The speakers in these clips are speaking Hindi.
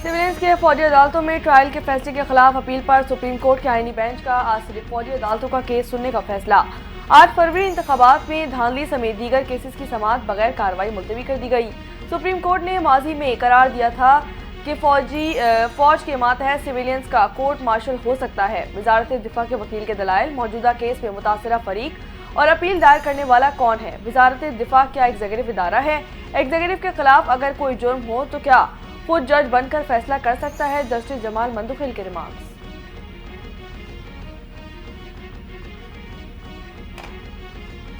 सिविलियंस के फौजी अदालतों में ट्रायल के फैसले के खिलाफ अपील पर सुप्रीम कोर्ट के आईनी बेंच का आज सिर्फ फौजी अदालतों का केस सुनने का फैसला। 8 फरवरी इंतखाबात में धांधली समेत दीगर केसेस की समाअत बगैर कार्रवाई मुलतवी कर दी गई। सुप्रीम कोर्ट ने माजी में करार दिया था कि फौज के मातहत सिविलियंस का कोर्ट मार्शल हो सकता है। वजारत दिफा के वकील के दलाइल, मौजूदा केस में मुतासरा फरीक और अपील दायर करने वाला कौन है। वजारत दिफा क्या एग्जीक्यूटिव इदारा है? एग्जीक्यूटिव के खिलाफ अगर कोई जुर्म हो तो क्या खुद जज बनकर फैसला कर सकता है? जस्टिस जमाल मंदुखिल के रिमार्क्स।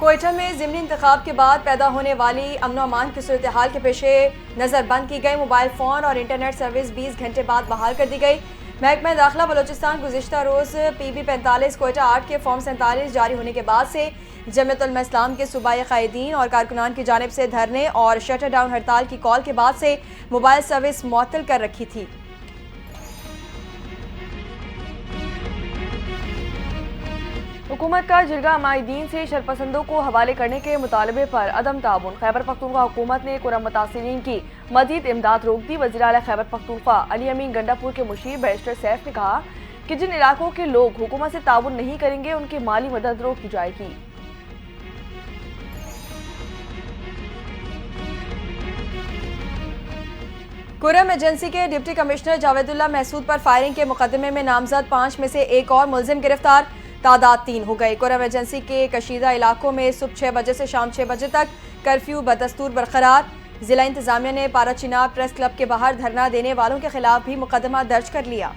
कोयटा में ज़िमनी इंतखाब के बाद पैदा होने वाली अमन अमान की सूरत हाल के पेशे नज़र बंद की गई। मोबाइल फ़ोन और इंटरनेट सर्विस 20 घंटे बाद बहाल कर दी गई। महकमा दाखिला बलोचिस्तान गुज़िश्ता रोज़ PB 45 कोयटा 8 के फॉर्म 47 जारी होने के बाद से जमीयत उलमा इस्लाम के सूबाई कायदीन और कारकुनान की जानिब से धरने और शटर डाउन हड़ताल की कॉल के बाद से मोबाइल सर्विस मुअत्तल कर रखी थी। हुकूमत का जिरगा माहिदीन से शरपसंदों को हवाले करने के मुतालबे पर अदम ताउन। खैबर पख्तूनख्वा हुकूमत ने कुरम मुतासिरीन की मजीद इमदाद रोक दी। वज़ीर आला खैबर पख्तूनख्वा अली अमीन गंडापुर के मुशीर बैरिस्टर सैफ ने कहा कि जिन इलाकों के लोग हुकूमत से ताउन नहीं करेंगे उनकी माली मदद रोक की जाएगी। कुरम एजेंसी के डिप्टी कमिश्नर जावेदुल्ला महसूद पर फायरिंग के मुकदमे में नामजद 5 में से एक और मुलजिम गिरफ्तार। तादाद 3 हो गई। कुरम एजेंसी के कशीदा इलाकों में सुबह 6 बजे से शाम 6 बजे तक कर्फ्यू बदस्तूर बरकरार। जिला इंतजामिया ने पारा चिनाब प्रेस क्लब के बाहर धरना देने वालों के खिलाफ भी मुकदमा दर्ज कर लिया।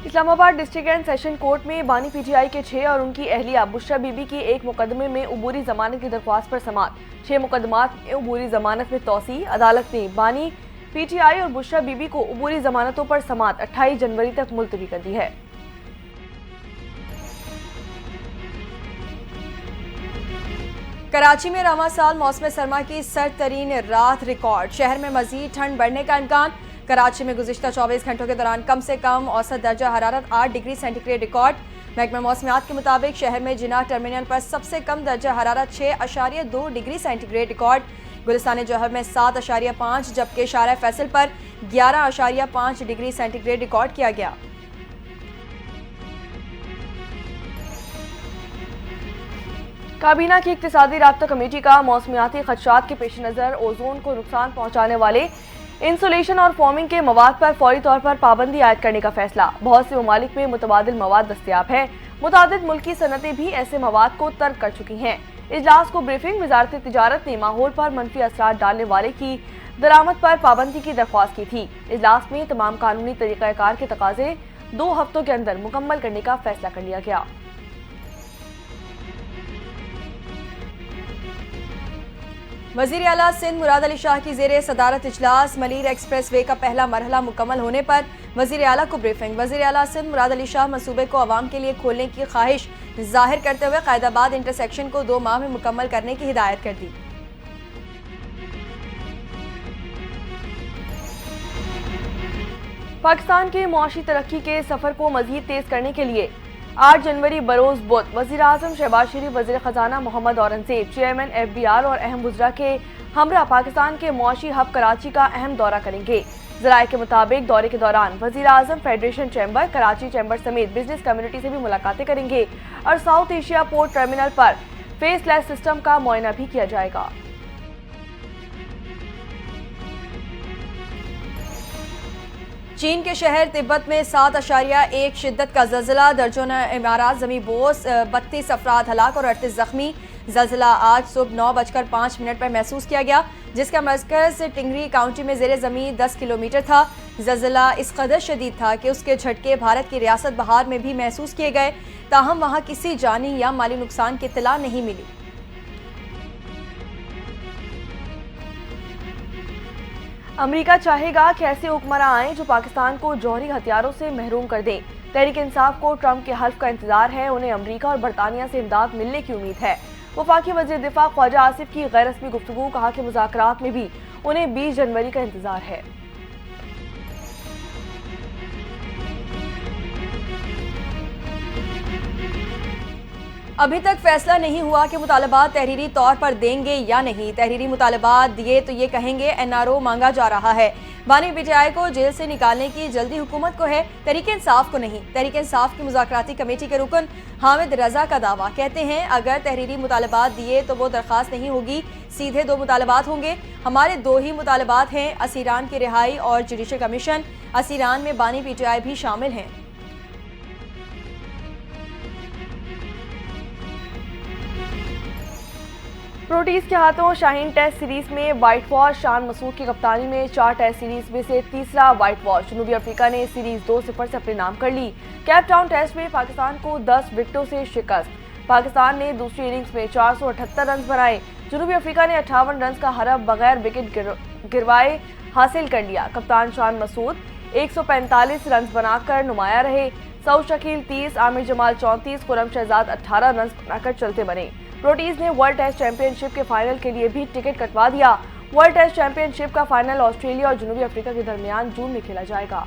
Islamabad district and session court में बानी PTI के 6 और उनकी अहलिया बुशरा बीबी की एक मुकदमे में उबूरी जमानत की दरख्वास्त पर समाअत। 6 मुकदमात में उबूरी जमानत में तौसी। अदालत ने बानी PTI और बुशरा बीबी को उबूरी जमानतों पर समाअत 28 जनवरी तक मुलतवी कर दी है। कराची में रवां साल मौसम सरमा की सर्द तरीन रात रिकॉर्ड। शहर में मजीद ठंड बढ़ने का इम्कान। कराची में गुज़िश्ता 24 घंटों के दौरान कम से कम औसत दर्जा हरारत 8 डिग्री सेंटीग्रेड रिकॉर्ड। महकमा मौसमियात के मुताबिक शहर में जिना टर्मिनल पर सबसे कम दर्जा हरारत 6.2 डिग्री सेंटीग्रेड रिकॉर्ड। गुलिस्तान जौहर में 7.5 जबकि शारा फैसल पर 11.5 डिग्री सेंटीग्रेड रिकॉर्ड किया गया। काबीना की इक्तिसादी राब्ता कमेटी का मौसमियाती खदशात के पेश नज़र ओजोन को नुकसान पहुँचाने वाले इंसुलेशन और फॉर्मिंग के मवाद पर फौरी तौर पर पाबंदी आयद करने का फैसला। बहुत से ममालिक में मुतबादिल मवाद दस्तयाब है। मुतादिद मुल्की सनतें भी ऐसे मवाद को तर्क कर चुकी हैं। इजलास को ब्रीफिंग। वजारत तिजारत ने माहौल पर मनफी असरात डालने वाले की दरामद पर पाबंदी की दरख्वास्त की थी। इजलास में तमाम कानूनी तरीक़ाकार के तकाजे 2 हफ्तों के अंदर मुकम्मल करने का फैसला कर लिया गया। वज़ीर आला सिंध मुराद अली शाह की ज़ेरे सदारत इजलास। मलीर एक्सप्रेस वे का पहला मरहला मुकम्मल होने पर वज़ीर आला को ब्रीफिंग। वज़ीर आला सिंध मुराद अली शाह मंसूबे को अवाम के लिए खोलने की ख्वाहिश जाहिर करते हुए कायदाबाद इंटरसेक्शन को 2 माह में मुकम्मल करने की हिदायत कर दी। पाकिस्तान के मुआशी तरक्की के सफर को मजीद तेज करने के लिए 8 जनवरी बरोज बुध वज़ीर आज़म शहबाज शरीफ, वज़ीर ख़जाना मोहम्मद औरंगज़ेब, चेयरमैन FBR और अहम वज़रा के हमरा पाकिस्तान के मुआशी हब कराची का अहम दौरा करेंगे। ज़राए के मुताबिक दौरे के दौरान वज़ीर आज़म फेडरेशन चैम्बर, कराची चैम्बर समेत बिजनेस कम्युनिटी से भी मुलाकातें करेंगे और साउथ एशिया पोर्ट टर्मिनल पर फेसलेस सिस्टम का मुआयना भी किया जाएगा। चीन के शहर तिब्बत में 7.1 शिद्दत का जल्जला। दर्जनों इमारात ज़मीं बोस, 32 अफराद हलाक और 38 जख्मी। जल्जला आज सुबह 9:05 पर महसूस किया गया, जिसका मरकज़ टिंगरी काउंटी में ज़ेरे ज़मीन 10 किलोमीटर था। जल्जला इस कदर शदीद था कि उसके झटके भारत की रियासत बहार में भी महसूस किए गए। ताहम वहाँ किसी जानी या माली नुकसान की इत्तला नहीं मिली। अमेरिका चाहेगा कि ऐसे हुक्मरान आएं जो पाकिस्तान को जौहरी हथियारों से महरूम कर दें। तहरीक इंसाफ को ट्रंप के हल्फ का इंतजार है। उन्हें अमेरिका और बरतानिया से इमदाद मिलने की उम्मीद है। वफाकी वज़ीर दिफा ख्वाजा आसिफ की गैर रस्मी गुफ्तगू। कहा कि मुज़ाकरात में भी उन्हें 20 जनवरी का इंतजार है। अभी तक फैसला नहीं हुआ कि मुतालबात तहरीरी तौर पर देंगे या नहीं। तहरीरी मुतालबात दिए तो ये कहेंगे NRO मांगा जा रहा है। बानी पीटीआई को जेल से निकालने की जल्दी हुकूमत को है, तहरीक इंसाफ को नहीं। तहरीक इंसाफ की मुज़ाकराती कमेटी के रुकन हामिद रजा का दावा, कहते हैं अगर तहरीरी मुतालबात दिए तो वो दरख्वास्त नहीं होगी, सीधे 2 मुतालबात होंगे। हमारे 2 ही मुतालबात हैं, असीरान की रिहाई और जुडिशल कमीशन। असीरान में बानी पीटीआई भी शामिल हैं। प्रोटीज के हाथों शाहीन टेस्ट सीरीज में व्हाइट वॉश। शान मसूद की कप्तानी में 4 टेस्ट सीरीज में से तीसरा व्हाइट वॉश। जनूबी अफ्रीका ने सीरीज 2-0 से अपने नाम कर ली। कैप टाउन टेस्ट में पाकिस्तान को 10 विकेटों से शिकस्त। पाकिस्तान ने दूसरी इनिंग्स में 478 रन बनाए। जनूबी अफ्रीका ने 58 रन का हरफ बगैर विकेट गिरवाए हासिल कर लिया। कप्तान शान मसूद 145 रन बनाकर नुमाया रहे। सऊद शकील 30, आमिर जमाल 34, खुरम शहजाद 18 रन बनाकर चलते बने। प्रोटीज ने वर्ल्ड टेस्ट चैंपियनशिप के फाइनल के लिए भी टिकट कटवा दिया। वर्ल्ड टेस्ट चैंपियनशिप का फाइनल ऑस्ट्रेलिया और जनूबी अफ्रीका के दरमियान जून में खेला जाएगा।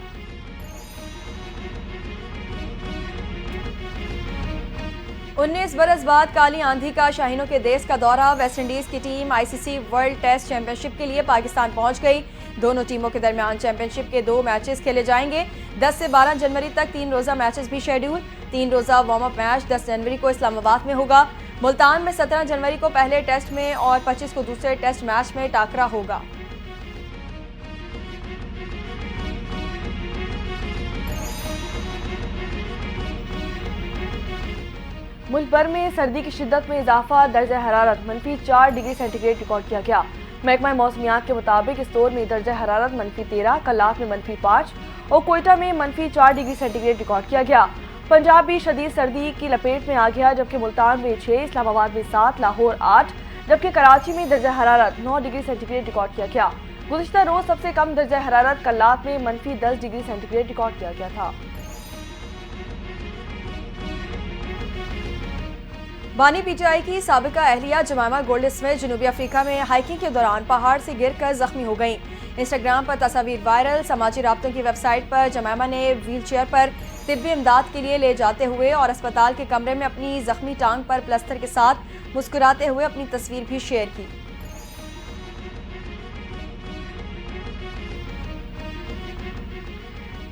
उन्नीस बरस बाद काली आंधी का शाहीनों के देश का दौरा। वेस्टइंडीज की team ICC world test championship के लिए पाकिस्तान पहुंच गई। दोनों टीमों के दरमियान चैंपियनशिप के 2 मैचेस खेले जाएंगे। 10 से 12 जनवरी तक 3 रोजा मैचेस भी शेड्यूल। 3 रोजा वार्म अप मैच 10 जनवरी को इस्लामाबाद में होगा। मुल्तान में 17 जनवरी को पहले टेस्ट में और 25 को दूसरे टेस्ट मैच में टाकरा होगा। मुल्क भर में सर्दी की शिद्दत में इजाफा। दर्जा हरारत -4 डिग्री सेंटीग्रेड रिकॉर्ड किया गया। महकमा मौसमियात के मुताबिक इस दौर में दर्जा हरारत -13, कल्लात में -5 और कोयटा में -4 डिग्री सेंटीग्रेड रिकॉर्ड किया गया। पंजाब भी शदीद सर्दी की लपेट में आ गया, जबकि मुल्तान में 6, इस्लामाबाद में 7, लाहौर 8, जबकि कराची में दर्जा हरारत 9 डिग्री सेंटीग्रेड रिकॉर्ड किया गया। गुज़िश्ता रोज सबसे कम दर्जा हरारत कल्लात में -10 डिग्री सेंटीग्रेड रिकॉर्ड किया गया था। बानी पीटीआई की साबिका अहलिया जमामा गोल्डस्मिथ जनूबी अफ्रीका में हाइकिंग के दौरान पहाड़ से गिरकर जख्मी हो गईं। इंस्टाग्राम पर तस्वीर वायरल। समाजी राब्तों की वेबसाइट पर जमामा ने व्हील चेयर पर तिब्बी इमदाद के लिए ले जाते हुए और अस्पताल के कमरे में अपनी जख्मी टांग पर प्लस्तर के साथ मुस्कुराते हुए अपनी तस्वीर भी शेयर की।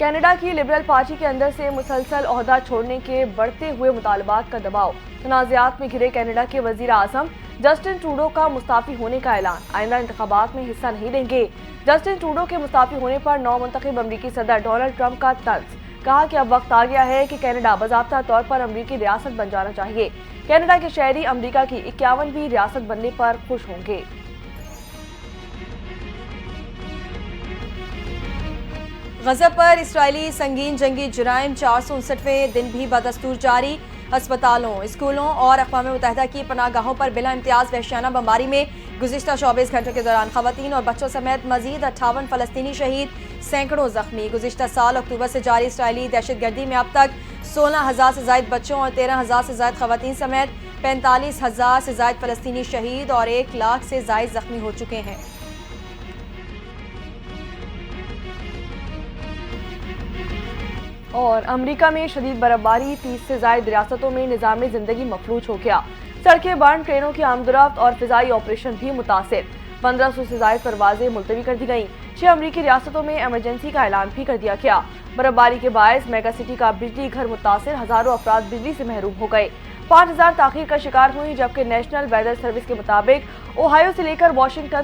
कनाडा की लिबरल पार्टी के अंदर से मुसलसल ओहदा छोड़ने के बढ़ते हुए मुतालबात का दबाव। तनाज़ात में घिरे कनाडा के वजीर आज़म जस्टिन ट्रूडो का मुस्ताफी होने का ऐलान। आइंदा इंतखाबात में हिस्सा नहीं लेंगे। जस्टिन ट्रूडो के मुस्ताफी होने पर नौमुंतखब अमरीकी सदर डोनाल्ड ट्रंप का तंज। कहा कि अब वक्त आ गया है कि कनाडा बाज़ाब्ता तौर पर अमरीकी रियासत बन जाना चाहिए। कनाडा के शहरी अमरीका की 51वीं रियासत बनने पर खुश होंगे। गज़ा पर इसराइली संगीन जंगी जुराइम 459वें दिन भी बदस्तूर जारी। अस्पतालों, स्कूलों और अक़वाम मुत्तहिदा की पनाहगाहों पर बिला इम्तियाज़ वहशियाना बमबारी में गुज़िश्ता 24 घंटों के दौरान ख़वातीन और बच्चों समेत मज़ीद 58 फ़लस्तीनी शहीद, सैकड़ों ज़ख्मी। गुज़िश्ता साल अक्टूबर से जारी इसराइली दहशतगर्दी में अब तक 16,000 से ज़ायद बच्चों और 13,000 से ज़ायद ख़वातीन समेत 45,000 से ज़ायद फ़लस्तीनी शहीद और 1 लाख से ज़ायद ज़ख्मी हो चुके हैं। और अमेरिका में शदीद बर्फबारी। 30 से ज़ायद रियासतों में निज़ाम ज़िंदगी मफलूज हो गया। सड़कें बंद, ट्रेनों की आमदोरफ्त और फ़िज़ाई ऑपरेशन भी मुतासिर। 1500 से ज़ायद परवाजें मुलतवी कर दी गईं। 6 अमरीकी रियासतों में एमरजेंसी का ऐलान भी कर दिया गया। बर्फबारी के बायस मेगा सिटी का बिजली घर मुतासिर, हज़ारों अफराद बिजली से महरूम हो गए। 5000 ताख़ीर का शिकार हुई, जबकि नेशनल वेदर सर्विस के मुताबिक ओहायो से लेकर वाशिंगटन